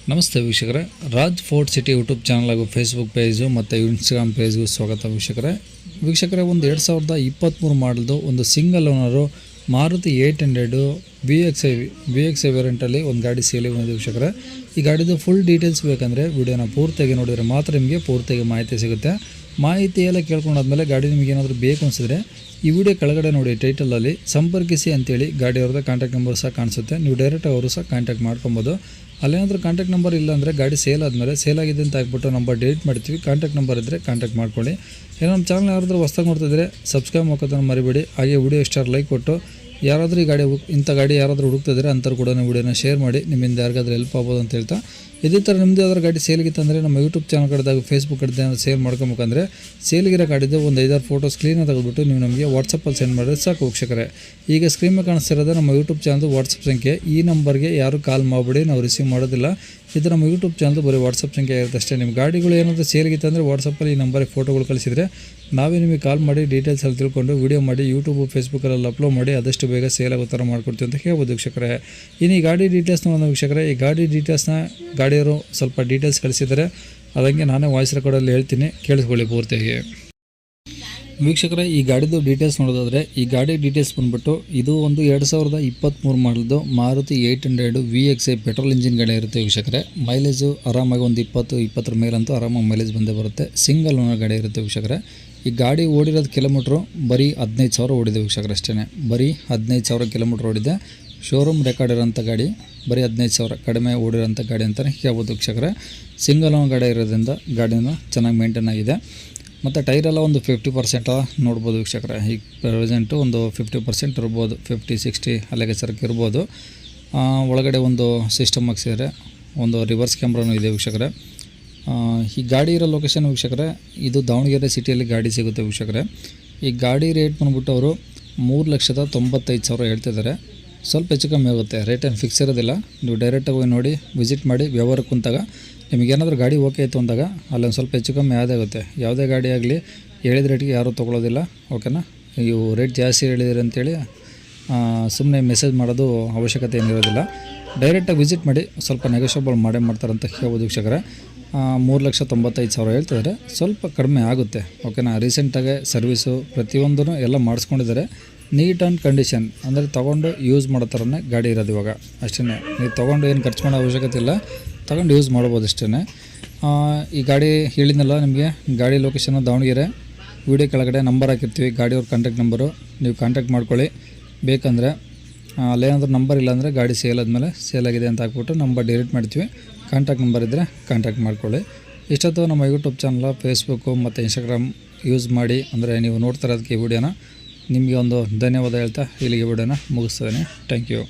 ನಮಸ್ತೆ ವೀಕ್ಷಕರೇ, Raj fort city YouTube channel ಹಾಗೂ ಫೇಸ್ಬುಕ್ ಪೇಜು ಮತ್ತು ಇನ್ಸ್ಟಾಗ್ರಾಮ್ ಪೇಜ್ಗೂ ಸ್ವಾಗತ ವೀಕ್ಷಕರೇ. ಒಂದು 2023 ಮಾಡಲ್ದು ಒಂದು single owner Maruti 800 V X I ವೇರಿಯಂಟಲ್ಲಿ ಒಂದು ಗಾಡಿ ಸೇಲಿಗೆ ಬಂದಿದೆ ವೀಕ್ಷಕರೇ. ಈ ಗಾಡಿದು ಫುಲ್ ಡೀಟೇಲ್ಸ್ ಬೇಕಂದರೆ ವಿಡಿಯೋನ ಪೂರ್ತಿಯಾಗಿ ನೋಡಿದರೆ ಮಾತ್ರ ನಿಮಗೆ ಪೂರ್ತಿಯಾಗಿ ಮಾಹಿತಿ ಸಿಗುತ್ತೆ. ಮಾಹಿತಿ ಎಲ್ಲ ಕೇಳ್ಕೊಂಡಾದ್ಮೇಲೆ ಗಾಡಿ ನಿಮಗೆ ಏನಾದರೂ ಬೇಕು ಅನಿಸಿದ್ರೆ ಈ ವಿಡಿಯೋ ಕೆಳಗಡೆ ನೋಡಿ ಟೈಟಲಲ್ಲಿ ಸಂಪರ್ಕಿಸಿ ಅಂತೇಳಿ ಗಾಡಿಯವ್ರದ್ದು ಕಾಂಟ್ಯಾಕ್ಟ್ ನಂಬರ್ ಸಹ ಕಾಣಿಸುತ್ತೆ. ನೀವು ಡೈರೆಕ್ಟ್ ಅವರು ಸಹ ಕಾಂಟ್ಯಾಕ್ಟ್ ಮಾಡ್ಕೊಬೋದು. ಅಲ್ಲೇನಾದರೂ ಕಾಂಟ್ಯಾಕ್ಟ್ ನಂಬರ್ ಇಲ್ಲ ಅಂದರೆ ಗಾಡಿ ಸೇಲ್ ಆದಮೇಲೆ ಸೇಲ್ ಆಗಿದೆ ಅಂತ ಹಾಕ್ಬಿಟ್ಟು ನಂಬರ್ ಡಿಲೀಟ್ ಮಾಡ್ತೀವಿ. ಕಾಂಟ್ಯಾಕ್ಟ್ ನಂಬರ್ ಇದ್ದರೆ ಕಾಂಟ್ಯಾಕ್ಟ್ ಮಾಡ್ಕೊಳ್ಳಿ. ಏನೋ ನಮ್ಮ ಚಾನಲ್ ಯಾರಾದರೂ ಹೊಸ್ದಾಗಿ ನೋಡ್ತಿದ್ರೆ ಸಬ್ಸ್ಕ್ರೈಬ್ ಮಾಡ್ಕೋತಾನೆ ಮರಿಬೇಡಿ. ಹಾಗೆ ವಿಡಿಯೋ ಇಷ್ಟ ಲೈಕ್ ಕೊಟ್ಟು ಯಾರಾದರೂ ಈ ಗಾಡಿ ಯಾರಾದರೂ ಹುಡುಕ್ತಿದ್ರೆ ಅಂಥವ್ರು ಕೂಡ ವಿಡಿಯೋನ ಶೇರ್ ಮಾಡಿ, ನಿಮ್ಮಿಂದ ಯಾರಿಗಾದ್ರೂ ಹೆಲ್ಪ್ ಆಗ್ಬೋದು ಅಂತ ಹೇಳ್ತಾ, ಇದೇ ಥರ ನಿಮ್ಮದು ಯಾವ್ದಾದ್ರು ಗಾಡಿ ಸೇಲ್ಗಿತ್ತಂದರೆ ನಮ್ಮ ಯೂಟ್ಯೂಬ್ ಚಾನಲ್ ಕಡೆದಾಗ ಫೇಸ್ಬುಕ್ ಕಡೆ ಸೇಲ್ ಮಾಡ್ಕೊಬೇಕಂದ್ರೆ ಸೇಲ್ಗಿರೋ ಗಾಡಿದ್ದು ಒಂದು 5-6 ಫೋಟೋಸ್ ಕ್ಲೀನಾಗಿ ತೆಗೆದುಬಿಟ್ಟು ನೀವು ನಮಗೆ ವಾಟ್ಸಪ್ಪಲ್ಲಿ ಸೆಂಡ್ ಮಾಡಿದ್ರೆ ಸಾಕು ವೀಕ್ಷಕರೇ. ಈಗ ಸ್ಕ್ರೀನ್ ಮೇಲೆ ಕಾಣಿಸ್ತಿರೋದು ನಮ್ಮ ಯೂಟ್ಯೂಬ್ ಚಾನಲ್ದು ವಾಟ್ಸಪ್ ಸಂಖ್ಯೆ. ಈ ನಂಬರ್ಗೆ ಯಾರು ಕಾಲ್ ಮಾಡಿಬಿಡಿ, ನಾವು ರಿಸೀವ್ ಮಾಡೋದಿಲ್ಲ. ಇದು ನಮ್ಮ ಯೂಟ್ಯೂಬ್ ಚಾನಲ್ದು ಬರೀ ವಾಟ್ಸಪ್ ಸಂಖ್ಯೆ ಇರುತ್ತೆ ಅಷ್ಟೇ. ನಿಮ್ಮ ಗಾಡಿಗಳು ಏನಾದರೂ ಸೇಲ್ಗಿತ್ತಂದರೆ ವಾಟ್ಸಪ್ಪಲ್ಲಿ ಈ ನಂಬರಿಗೆ ಫೋಟೋಗಳು ಕಳಿಸಿದರೆ ನಾವೇ ನಿಮಗೆ ಕಾಲ್ ಮಾಡಿ ಡೀಟೇಲ್ಸ್ ಎಲ್ಲ ತಿಳ್ಕೊಂಡು ವೀಡಿಯೋ ಮಾಡಿ ಯೂಟ್ಯೂಬು ಫೇಸ್ಬುಕ್ಕಲ್ಲಿ ಅಪ್ಲೋಡ್ ಮಾಡಿ ಆದಷ್ಟು ಬೇಗ ಸೇಲ್ ಆಗೋ ಥರ ಮಾಡ್ಕೊಡ್ತೀವಿ ಅಂತ ಹೇಳ್ಬೋದು ವೀಕ್ಷಕರೇ. ಇನ್ನು ಈ ಗಾಡಿ ಡೀಟೇಲ್ಸ್ನ ಒಂದು ವೀಕ್ಷಕರೇ, ಈ ಗಾಡಿ ಡೀಟೇಲ್ಸ್ನ ಗಾಡಿಯವರು ಸ್ವಲ್ಪ ಡೀಟೇಲ್ಸ್ ಕಳಿಸಿದ್ದಾರೆ. ಅದಂಗೆ ನಾನೇ ವಾಯ್ಸ್ ರೆಕಾರ್ಡಲ್ಲಿ ಹೇಳ್ತೀನಿ, ಕೇಳಿಸ್ಕೊಳ್ಳಿ ಪೂರ್ತಿಯಾಗಿ ವೀಕ್ಷಕರೇ. ಈ ಗಾಡಿದು ಡೀಟೇಲ್ಸ್ ನೋಡೋದಾದರೆ, ಈ ಗಾಡಿ ಡೀಟೇಲ್ಸ್ ಬಂದುಬಿಟ್ಟು ಇದು ಒಂದು 2023 ಮಾಡಲ್ದು Maruti 800 V X I petrol engine ಗಾಡಿ ಇರುತ್ತೆ ವೀಕ್ಷಕರೇ. ಮೈಲೇಜು ಆರಾಮಾಗಿ ಒಂದು 20-20 ಮೇಲಂತೂ ಆರಾಮಾಗಿ ಮೈಲೇಜ್ ಬಂದೇ ಬರುತ್ತೆ. ಸಿಂಗಲ್ ಓನರ್ ಗಾಡಿ ಇರುತ್ತೆ ವೀಕ್ಷಕರೇ. ಈ ಗಾಡಿ ಓಡಿರೋದು ಕಿಲೋಮೀಟ್ರು ಬರೀ 15,000 ಓಡಿದೆ ವೀಕ್ಷಕರೇ ಅಷ್ಟೇ. ಬರೀ 15,000 ಕಿಲೋಮೀಟ್ರ್ ಓಡಿದೆ. ಶೋರೂಮ್ ರೆಕಾರ್ಡ್ ಇರೋಂಥ ಗಾಡಿ, ಬರೀ 15,000 ಕಡಿಮೆ ಓಡಿರೋಂಥ ಗಾಡಿ ಅಂತಲೇ ಹೇಳ್ಬೋದು ವೀಕ್ಷಕರೇ. ಸಿಂಗಲ್ ಓನ್ ಗಾಡಿ ಇರೋದ್ರಿಂದ ಗಾಡಿನೂ ಚೆನ್ನಾಗಿ ಮೇಂಟೈನ್ ಆಗಿದೆ. ಮತ್ತು ಟೈರೆಲ್ಲ ಒಂದು 50% ನೋಡ್ಬೋದು ವೀಕ್ಷಕರೇ. ಈಗ ಪ್ರೆಸೆಂಟು ಒಂದು 50% ಇರ್ಬೋದು, 50-60 ಅಲ್ಲಿಗೆ ಸರಕು ಇರ್ಬೋದು. ಒಳಗಡೆ ಒಂದು ಸಿಸ್ಟಮ್ ಹಾಕ್ಸಿದ್ದಾರೆ, ಒಂದು ರಿವರ್ಸ್ ಕ್ಯಾಮ್ರಾನು ಇದೆ ವೀಕ್ಷಕರೇ. ಈ ಗಾಡಿ ಇರೋ ಲೊಕೇಶನ್ ವೀಕ್ಷಕರೇ, ಇದು ದಾವಣಗೆರೆ ಸಿಟಿಯಲ್ಲಿ ಗಾಡಿ ಸಿಗುತ್ತೆ ವೀಕ್ಷಕರೇ. ಈ ಗಾಡಿ ರೇಟ್ ಬಂದ್ಬಿಟ್ಟು ಅವರು 3,95,000 ಹೇಳ್ತಿದ್ದಾರೆ. ಸ್ವಲ್ಪ ಹೆಚ್ಚು ಕಮ್ಮಿ ಆಗುತ್ತೆ, ರೇಟ್ ಏನು ಫಿಕ್ಸ್ ಇರೋದಿಲ್ಲ. ನೀವು ಡೈರೆಕ್ಟಾಗಿ ಹೋಗಿ ನೋಡಿ, ವಿಸಿಟ್ ಮಾಡಿ, ವ್ಯವಹಾರಕ್ಕೆ ಕುಂತಾಗ ನಿಮಗೇನಾದರೂ ಗಾಡಿ ಓಕೆ ಆಯಿತು ಅಂದಾಗ ಅಲ್ಲೊಂದು ಸ್ವಲ್ಪ ಹೆಚ್ಚು ಕಮ್ಮಿ ಆಗುತ್ತೆ. ಯಾವುದೇ ಗಾಡಿ ಆಗಲಿ ಹೇಳಿದ ರೇಟಿಗೆ ಯಾರೂ ತೊಗೊಳ್ಳೋದಿಲ್ಲ, ಓಕೆನಾ. ಇವು ರೇಟ್ ಜಾಸ್ತಿ ಹೇಳಿದಿರಿ ಅಂತೇಳಿ ಸುಮ್ಮನೆ ಮೆಸೇಜ್ ಮಾಡೋದು ಅವಶ್ಯಕತೆ ಏನಿರೋದಿಲ್ಲ. ಡೈರೆಕ್ಟಾಗಿ ವಿಸಿಟ್ ಮಾಡಿ, ಸ್ವಲ್ಪ ನೆಗೋಷಿಯಬಲ್ ಮಾಡೇ ಮಾಡ್ತಾರಂತ ಹೇಳ್ಬೋದು ವೀಕ್ಷಕರೇ. 3,95,000 ಹೇಳ್ತಿದ್ದಾರೆ, ಸ್ವಲ್ಪ ಕಡಿಮೆ ಆಗುತ್ತೆ, ಓಕೆನಾ. ರೀಸೆಂಟಾಗಿ ಸರ್ವಿಸು ಪ್ರತಿಯೊಂದೂ ಎಲ್ಲ ಮಾಡಿಸ್ಕೊಂಡಿದ್ದಾರೆ. ನೀಟ್ ಆ್ಯಂಡ್ ಕಂಡೀಷನ್ ಅಂದರೆ ತೊಗೊಂಡು ಯೂಸ್ ಮಾಡೋ ಥರನೇ ಗಾಡಿ ಇರೋದು ಇವಾಗ ಅಷ್ಟೇ. ನೀವು ತೊಗೊಂಡು ಏನು ಖರ್ಚು ಮಾಡೋ ಅವಶ್ಯಕತೆ ಇಲ್ಲ, ತೊಗೊಂಡು ಯೂಸ್ ಮಾಡ್ಬೋದು ಅಷ್ಟೇ. ಈ ಗಾಡಿ ಹೇಳಿದ್ನಲ್ಲ ನಿಮಗೆ, ಗಾಡಿ ಲೊಕೇಶನ್ನು ದಾವಣಗೆರೆ. ವಿಡಿಯೋ ಕೆಳಗಡೆ ನಂಬರ್ ಹಾಕಿರ್ತೀವಿ, ಗಾಡಿಯವ್ರ ಕಾಂಟ್ಯಾಕ್ಟ್ ನಂಬರು, ನೀವು ಕಾಂಟ್ಯಾಕ್ಟ್ ಮಾಡ್ಕೊಳ್ಳಿ. ಬೇಕಂದರೆ ಅಲ್ಲೇನಾದರೂ ನಂಬರ್ ಇಲ್ಲಾಂದರೆ ಗಾಡಿ ಸೇಲ್ ಆದಮೇಲೆ ಸೇಲ್ ಆಗಿದೆ ಅಂತ ಹಾಕ್ಬಿಟ್ಟು ನಂಬರ್ ಡಿಲೀಟ್ ಮಾಡ್ತೀವಿ. ಕಾಂಟ್ಯಾಕ್ಟ್ ನಂಬರ್ ಇದ್ದರೆ ಕಾಂಟ್ಯಾಕ್ಟ್ ಮಾಡ್ಕೊಳ್ಳಿ. ಇಷ್ಟೊತ್ತು ನಮ್ಮ ಯೂಟ್ಯೂಬ್ ಚಾನಲ್, ಫೇಸ್ಬುಕ್ಕು ಮತ್ತು ಇನ್ಸ್ಟಾಗ್ರಾಮ್ ಯೂಸ್ ಮಾಡಿ ಅಂದರೆ ನೀವು ನೋಡ್ತಾ ಇರೋದಕ್ಕೆ ಈ ವಿಡಿಯೋನ ನಿಮಗೆ ಒಂದು ಧನ್ಯವಾದ ಹೇಳ್ತಾ ಇಲ್ಲಿಗೆ ವಿಡಿಯೋನ ಮುಗಿಸ್ತೇನೆ. Thank you.